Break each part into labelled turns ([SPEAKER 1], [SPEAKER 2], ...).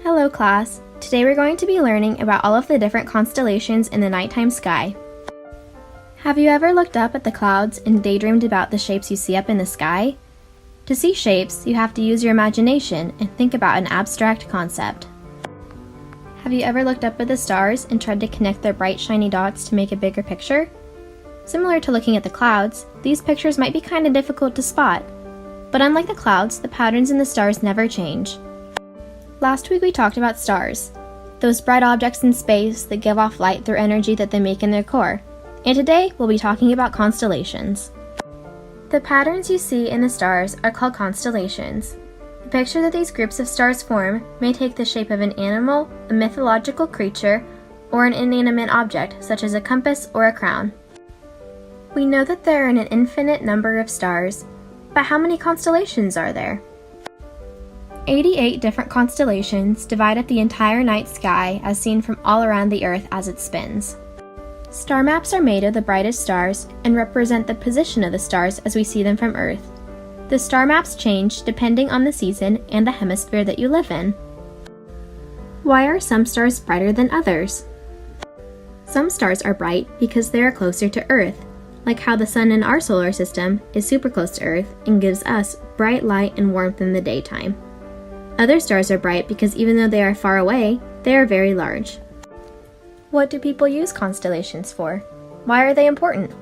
[SPEAKER 1] Hello class! Today we're going to be learning about all of the different constellations in the nighttime sky. Have you ever looked up at the clouds and daydreamed about the shapes you see up in the sky? To see shapes, you have to use your imagination and think about an abstract concept. Have you ever looked up at the stars and tried to connect their bright shiny dots to make a bigger picture? Similar to looking at the clouds, these pictures might be kind of difficult to spot. But unlike the clouds, the patterns in the stars never change. Last week we talked about stars, those bright objects in space that give off light through energy that they make in their core. And today we'll be talking about constellations. The patterns you see in the stars are called constellations. The picture that these groups of stars form may take the shape of an animal, a mythological creature, or an inanimate object such as a compass or a crown. We know that there are an infinite number of stars, but how many constellations are there? 88 different constellations divide up the entire night sky as seen from all around the Earth as it spins. Star maps are made of the brightest stars and represent the position of the stars as we see them from Earth. The star maps change depending on the season and the hemisphere that you live in. Why are some stars brighter than others? Some stars are bright because they are closer to Earth, like how the sun in our solar system is super close to Earth and gives us bright light and warmth in the daytime. Other stars are bright because even though they are far away, they are very large. What do people use constellations for? Why are they important?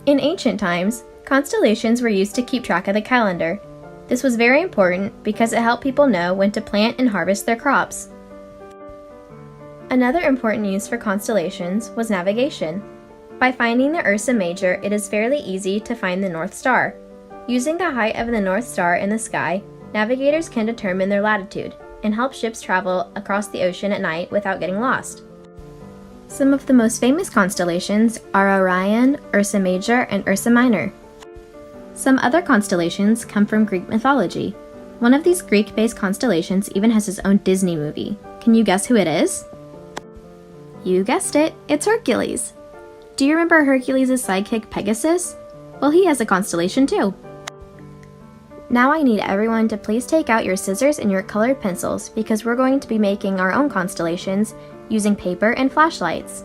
[SPEAKER 1] In ancient times, constellations were used to keep track of the calendar. This was very important because it helped people know when to plant and harvest their crops. Another important use for constellations was navigation. By finding the Ursa Major, it is fairly easy to find the North Star. Using the height of the North Star in the sky, navigators can determine their latitude and help ships travel across the ocean at night without getting lost. Some of the most famous constellations are Orion, Ursa Major, and Ursa Minor. Some other constellations come from Greek mythology. One of these Greek-based constellations even has its own Disney movie. Can you guess who it is? You guessed it, it's Hercules. Do you remember Hercules' sidekick Pegasus? Well, he has a constellation too. Now I need everyone to please take out your scissors and your colored pencils because we're going to be making our own constellations using paper and flashlights.